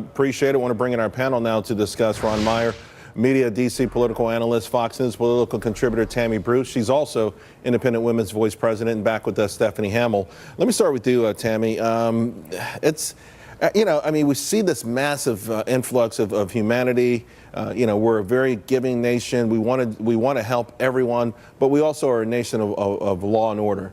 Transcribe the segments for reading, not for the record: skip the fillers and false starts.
Appreciate it. I want to bring in our panel now to discuss. Ron Meyer, media D.C. political analyst, Fox News political contributor Tammy Bruce. She's also Independent Women's Voice president, and back with us, Stephanie Hamill. Let me start with you, Tammy. We see this massive influx of humanity. We're a very giving nation. We want to help everyone, but we also are a nation of law and order.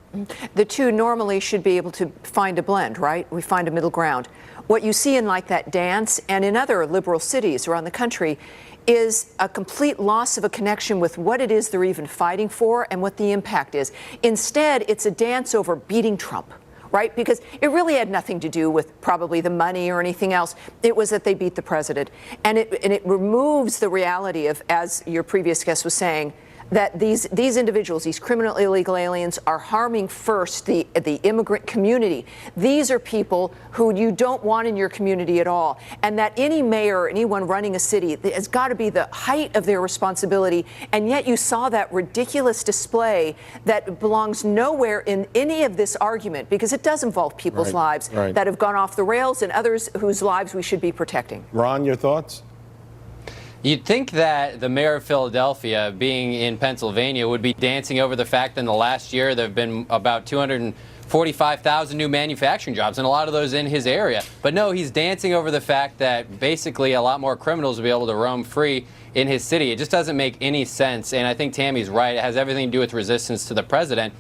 The two normally should be able to find a blend, right? We find a middle ground. What you see in like that dance and in other liberal cities around the country is a complete loss of a connection with what it is they're even fighting for and what the impact is. Instead, it's a dance over beating Trump. Right? Because it really had nothing to do with probably the money or anything else. It was that they beat the president. And it removes the reality of, as your previous guest was saying, that these individuals, these criminal illegal aliens, are harming first the immigrant community. These are people who you don't want in your community at all. And that any mayor or anyone running a city has got to be the height of their responsibility. And yet you saw that ridiculous display that belongs nowhere in any of this argument, because it does involve people's lives that have gone off the rails and others whose lives we should be protecting. Ron, your thoughts? You'd think that the mayor of Philadelphia, being in Pennsylvania, would be dancing over the fact that in the last year there have been about 245,000 new manufacturing jobs, and a lot of those in his area. But no, he's dancing over the fact that basically a lot more criminals will be able to roam free in his city. It just doesn't make any sense, and I think Tammy's right. It has everything to do with resistance to the president.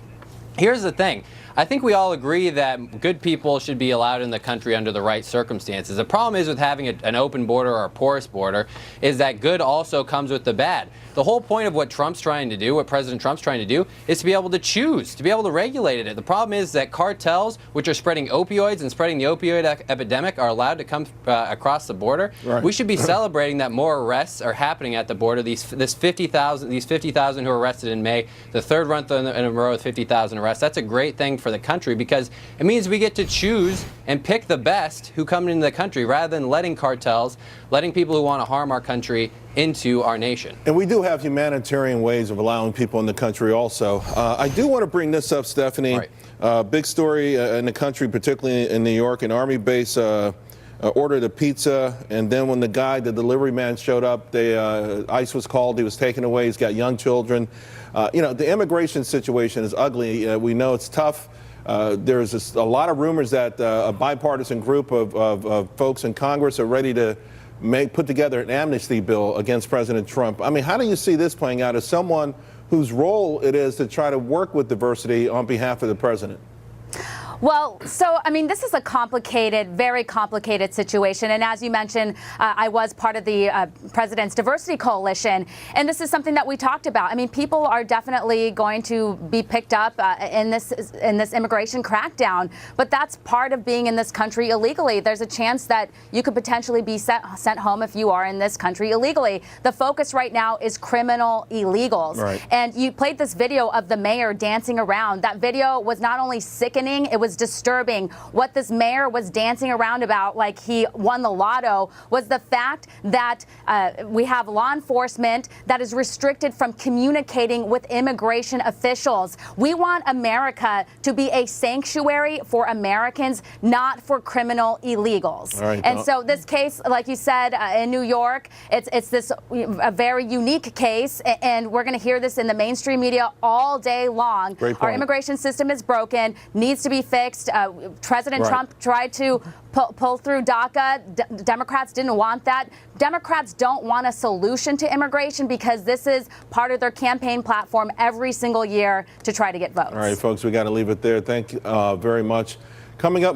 Here's the thing. I think we all agree that good people should be allowed in the country under the right circumstances. The problem is with having an open border or a porous border is that good also comes with the bad. The whole point of what Trump's trying to do, what President Trump's trying to do, is to be able to choose, to be able to regulate it. The problem is that cartels, which are spreading opioids and spreading the opioid epidemic, are allowed to come across the border. Right. We should be celebrating that more arrests are happening at the border. These 50,000 who were arrested in May, the third month in a row with 50,000 arrests. That's a great thing for the country, because it means we get to choose and pick the best who come into the country, rather than letting cartels, letting people who want to harm our country into our nation. And we do have humanitarian ways of allowing people in the country also. I do want to bring this up, Stephanie. Big story in the country, particularly in New York. An Army base ordered a pizza, and then when the delivery man showed up, ICE was called. He was taken away. He's got young children. The immigration situation is ugly. We know it's tough. There's a lot of rumors that a bipartisan group of folks in Congress are ready to put together an amnesty bill against President Trump. I mean, how do you see this playing out as someone whose role it is to try to work with diversity on behalf of the president? Well, so, I mean, this is a complicated, very complicated situation. And as you mentioned, I was part of the President's Diversity Coalition. And this is something that we talked about. I mean, people are definitely going to be picked up in this immigration crackdown. But that's part of being in this country illegally. There's a chance that you could potentially be sent home if you are in this country illegally. The focus right now is criminal illegals. Right. And you played this video of the mayor dancing around. That video was not only sickening, it was disturbing. What this mayor was dancing around about, like he won the lotto, was the fact that we have law enforcement that is restricted from communicating with immigration officials. We want America to be a sanctuary for Americans, not for criminal illegals. Right, and so this case, like you said, in New York, it's this a very unique case, and we're going to hear this in the mainstream media all day long. Our immigration system is broken, needs to be fixed. President Trump tried to pull through DACA. Democrats didn't want that. Democrats don't want a solution to immigration because this is part of their campaign platform every single year to try to get votes. All right, folks, we got to leave it there. Thank you very much. Coming up,